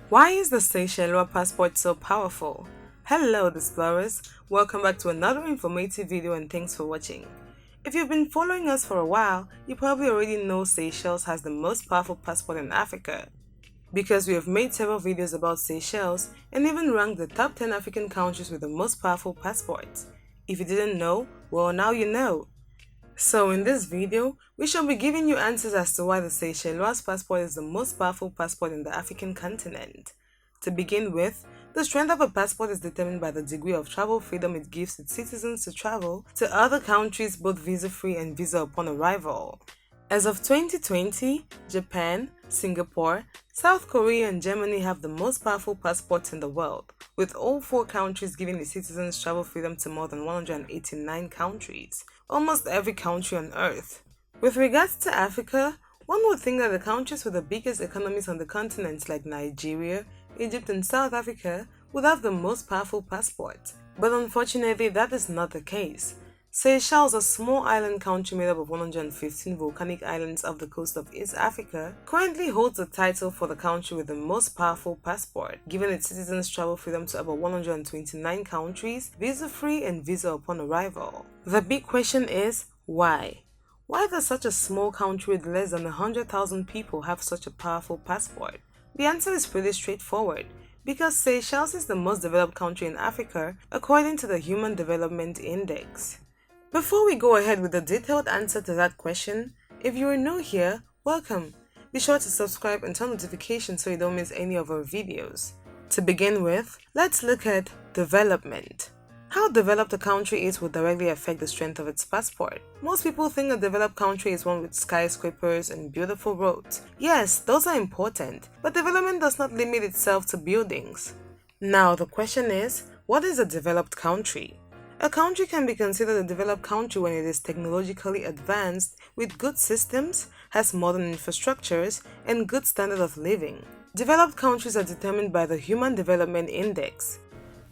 Why is the Seychellois passport so powerful? Hello explorers, welcome back to another informative video and thanks for watching. If you've been following us for a while, you probably already know Seychelles has the most powerful passport in Africa. Because we have made several videos about Seychelles and even ranked the top 10 African countries with the most powerful passports. If you didn't know, well now you know. So in this video, we shall be giving you answers as to why the Seychellois passport is the most powerful passport in the African continent. To begin with, the strength of a passport is determined by the degree of travel freedom it gives its citizens to travel to other countries both visa-free and visa upon arrival. As of 2020, Japan, Singapore, South Korea and Germany have the most powerful passports in the world, with all four countries giving its citizens travel freedom to more than 189 countries, almost every country on earth. With regards to Africa, one would think that the countries with the biggest economies on the continent like Nigeria, Egypt and South Africa would have the most powerful passports, but unfortunately that is not the case. Seychelles, a small island country made up of 115 volcanic islands off the coast of East Africa, currently holds the title for the country with the most powerful passport, giving its citizens travel freedom to about 129 countries, visa-free and visa upon arrival. The big question is, why? Why does such a small country with less than 100,000 people have such a powerful passport? The answer is pretty straightforward. Because Seychelles is the most developed country in Africa according to the Human Development Index. Before we go ahead with the detailed answer to that question, if you are new here, welcome. Be sure to subscribe and turn notifications so you don't miss any of our videos. To begin with, let's look at development. How developed a country is will directly affect the strength of its passport. Most people think a developed country is one with skyscrapers and beautiful roads. Yes, those are important, but development does not limit itself to buildings. Now the question is, what is a developed country? A country can be considered a developed country when it is technologically advanced, with good systems, has modern infrastructures, and good standard of living. Developed countries are determined by the Human Development Index.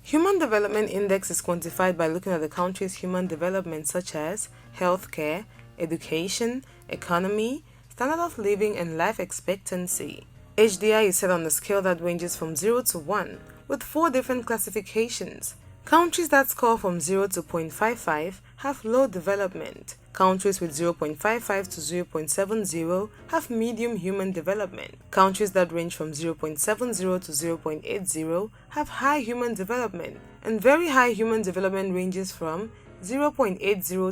Human Development Index is quantified by looking at the country's human development such as healthcare, education, economy, standard of living, and life expectancy. HDI is set on a scale that ranges from 0 to 1, with 4 different classifications. Countries that score from 0 to 0.55 have low development. Countries with 0.55 to 0.70 have medium human development. Countries that range from 0.70 to 0.80 have high human development, and very high human development ranges from 0.80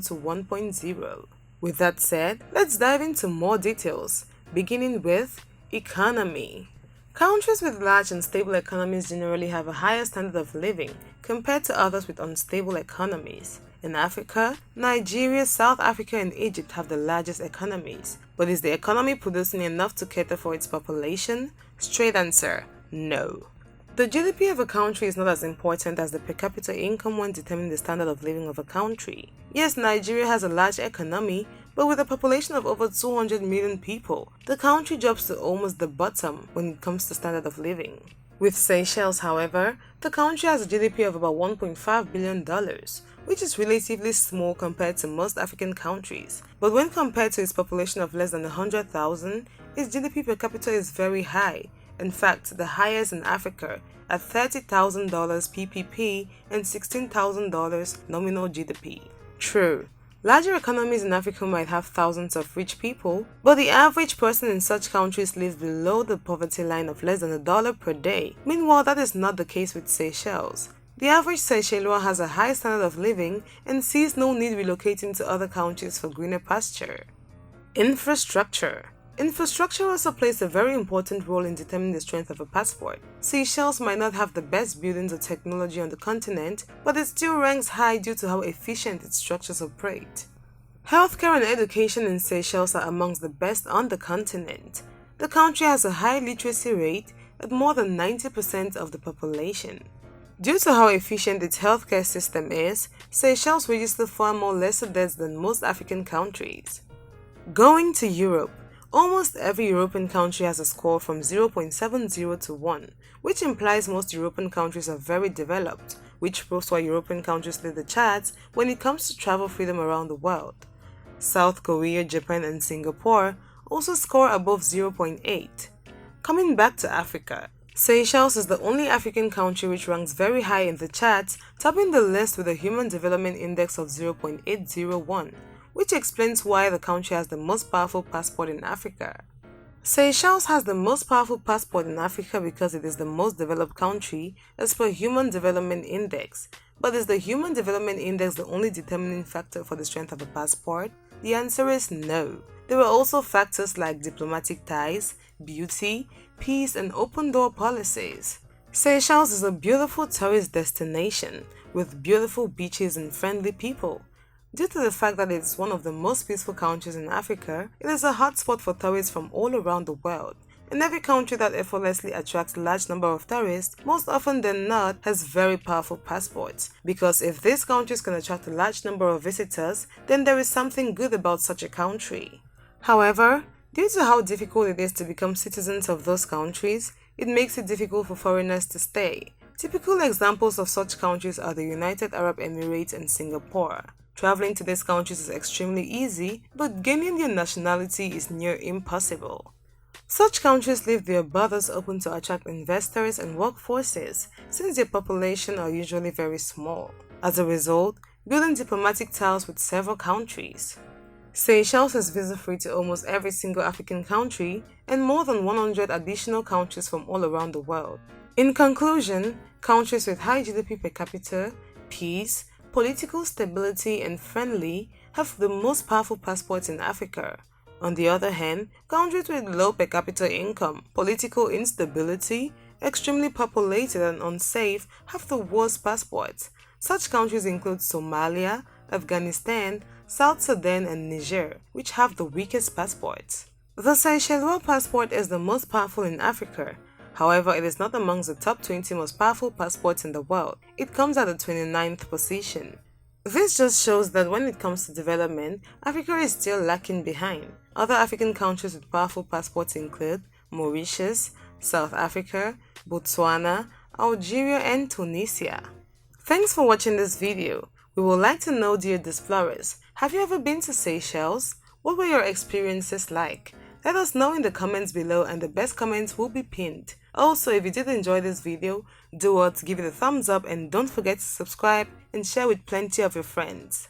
to 1.0. With that said, let's dive into more details, beginning with economy. Countries with large and stable economies generally have a higher standard of living compared to others with unstable economies. In Africa, Nigeria, South Africa and Egypt have the largest economies. But is the economy producing enough to cater for its population? Straight answer, no. The GDP of a country is not as important as the per capita income when determining the standard of living of a country. Yes, Nigeria has a large economy, but with a population of over 200 million people, the country drops to almost the bottom when it comes to standard of living. With Seychelles, however, the country has a GDP of about $1.5 billion, which is relatively small compared to most African countries. But when compared to its population of less than 100,000, its GDP per capita is very high. In fact, the highest in Africa at $30,000 PPP and $16,000 nominal GDP. True, larger economies in Africa might have thousands of rich people, but the average person in such countries lives below the poverty line of less than $1 per day. Meanwhile, that is not the case with Seychelles. The average Seychellois has a high standard of living and sees no need relocating to other countries for greener pasture. Infrastructure. Infrastructure also plays a very important role in determining the strength of a passport. Seychelles might not have the best buildings or technology on the continent, but it still ranks high due to how efficient its structures operate. Healthcare and education in Seychelles are amongst the best on the continent. The country has a high literacy rate at more than 90% of the population. Due to how efficient its healthcare system is, Seychelles registers far more lesser deaths than most African countries. Going to Europe. Almost every European country has a score from 0.70 to 1, which implies most European countries are very developed, which proves why European countries lead the charts when it comes to travel freedom around the world. South Korea, Japan, and Singapore also score above 0.8. Coming back to Africa, Seychelles is the only African country which ranks very high in the charts, topping the list with a Human Development Index of 0.801, which explains why the country has the most powerful passport in Africa. Seychelles has the most powerful passport in Africa because it is the most developed country as per Human Development Index. But is the Human Development Index the only determining factor for the strength of a passport? The answer is no. There are also factors like diplomatic ties, beauty, peace, and open door policies. Seychelles is a beautiful tourist destination with beautiful beaches and friendly people. Due to the fact that it is one of the most peaceful countries in Africa, it is a hotspot for tourists from all around the world. And every country that effortlessly attracts a large number of tourists, most often than not, has very powerful passports. Because if these countries can attract a large number of visitors, then there is something good about such a country. However, due to how difficult it is to become citizens of those countries, it makes it difficult for foreigners to stay. Typical examples of such countries are the United Arab Emirates and Singapore. Traveling to these countries is extremely easy, but gaining their nationality is near impossible. Such countries leave their borders open to attract investors and workforces, since their population are usually very small. As a result, building diplomatic ties with several countries. Seychelles is visa-free to almost every single African country and more than 100 additional countries from all around the world. In conclusion, countries with high GDP per capita, peace, political stability, and friendly have the most powerful passports in Africa. On the other hand, countries with low per capita income, political instability, extremely populated and unsafe have the worst passports. Such countries include Somalia, Afghanistan, South Sudan, and Niger, which have the weakest passports. The Seychellois passport is the most powerful in Africa. However, it is not amongst the top 20 most powerful passports in the world. It comes at the 29th position. This just shows that when it comes to development, Africa is still lacking behind. Other African countries with powerful passports include Mauritius, South Africa, Botswana, Algeria, and Tunisia. Thanks for watching this video. We would like to know, dear explorers, have you ever been to Seychelles? What were your experiences like? Let us know in the comments below, and the best comments will be pinned. Also, if you did enjoy this video, do what? Give it a thumbs up and don't forget to subscribe and share with plenty of your friends.